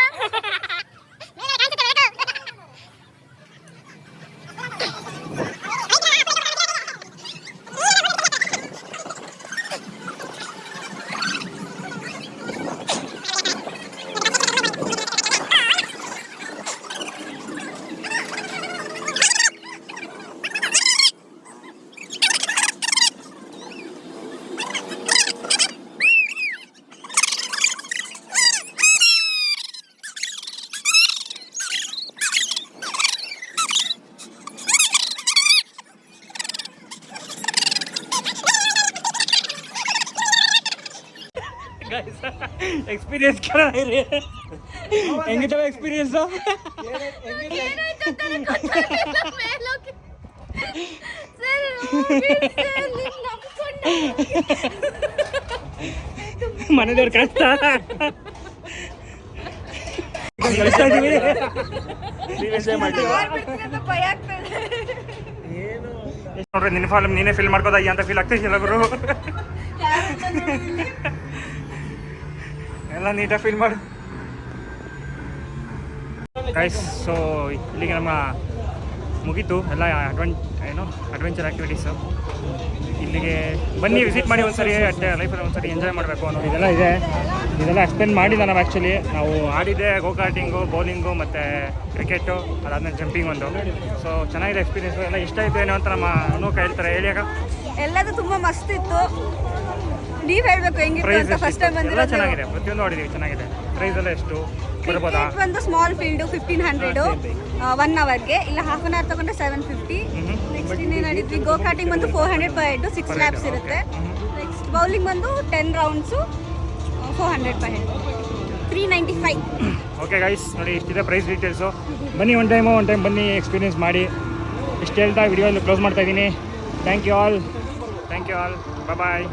ಎಕ್ಸ್ಪೀರಿಯನ್ಸ್ ಕೇಳಿ ಹೆಂಗಿದ್ದಾವೆ ಎಕ್ಸ್ಪೀರಿಯನ್ಸ್? ಮನೆದೇವ್ರು ಕಷ್ಟ ನೋಡ್ರಿ, ನಿನ್ನ ಫಾಲಮ್ ನೀನೇ ಫೀಲ್ ಮಾಡ್ಕೋದಾಗಿ ಅಂತ ಫೀಲ್ ಆಗ್ತಿಲ್ಲ ಗುರು. ಎಲ್ಲ ನೀಟಾಗಿ ಫೀಲ್ ಮಾಡು ಗೈಸ್. ಸೊ ಇಲ್ಲಿಗೆ ನಮ್ಮ ಮುಗೀತು ಎಲ್ಲ ಅಡ್ವೆಂಚರ್ ಆ್ಯಕ್ಟಿವಿಟೀಸು. ಇಲ್ಲಿಗೆ ಬನ್ನಿ, ವಿಸಿಟ್ ಮಾಡಿ ಒಂದ್ಸರಿ. ಅಷ್ಟೇ ಲೈಫಲ್ಲಿ ಒಂದ್ಸರಿ ಎಂಜಾಯ್ ಮಾಡಬೇಕು ಅನ್ನೋದು ಇದೆಲ್ಲ ಇದೆ. ಇದೆಲ್ಲ ಎಕ್ಸ್ಪ್ಲೇನ್ ಮಾಡಿಲ್ಲ ನಾವು. ಆ್ಯಕ್ಚುಲಿ ನಾವು ಆಡಿದ್ದೆ ಗೋ ಕಾರ್ಟಿಂಗು, ಬೌಲಿಂಗು ಮತ್ತು ಕ್ರಿಕೆಟು, ಅದಾದ್ಮೇಲೆ ಜಂಪಿಂಗ್ ಒಂದು. ಸೊ ಚೆನ್ನಾಗಿದೆ ಎಕ್ಸ್ಪೀರಿಯನ್ಸು. ಎಲ್ಲ ಇಷ್ಟ ಆಯಿತು ಏನೋ ಅಂತ ನಮ್ಮ ಅನೂಕ ಹೇಳ್ತಾರೆ. ಹೇಳಿಯಾಗ ಎಲ್ಲದು ತುಂಬ ಮಸ್ತ್ ಇತ್ತು. ನೀವು ಹೇಳಬೇಕು ಹೆಂಗಿತ್ತು ಅಂತ. ಫಸ್ಟ್ ಟೈಮ್ ಎಲ್ಲ ಚೆನ್ನಾಗಿದೆ, ಪ್ರತಿಯೊಂದು ನೋಡಿದ್ದೀವಿ, ಚೆನ್ನಾಗಿದೆ. ಪ್ರೈಸ್ ಎಲ್ಲ ಎಷ್ಟು ಬರ್ಬೋದಾ? ಒಂದು ಸ್ಮಾಲ್ ಫೀಲ್ಡು 1500 1 ಅವರ್ಗೆ, ಇಲ್ಲ ಹಾಫ್ ಅನ್ ಅವರ್ ತಗೊಂಡ್ರೆ 750. ನೆಕ್ಸ್ಟ್ ಇನ್ನೇ ನಡೀದ್ವಿ ಗೋ ಕಾರ್ಟಿಂಗ್ ಬಂದು 400 per head, 6 ಲ್ಯಾಬ್ಸ್ ಇರುತ್ತೆ. ನೆಕ್ಸ್ಟ್ ಬೌಲಿಂಗ್ ಬಂದು 10 rounds 400 per head, 395. Okay guys, ನೋಡಿ ಇಷ್ಟಿದೆ ಪ್ರೈಸ್ ಡೀಟೇಲ್ಸು. ಬನ್ನಿ ಒನ್ ಟೈಮ್ ಬನ್ನಿ, ಎಕ್ಸ್ಪೀರಿಯನ್ಸ್ ಮಾಡಿ. ಇಷ್ಟು ಹೇಳ್ತಾ ವಿಡಿಯೋ ಕ್ಲೋಸ್ ಮಾಡ್ತಾ ಇದ್ದೀನಿ. Thank you all, bye bye.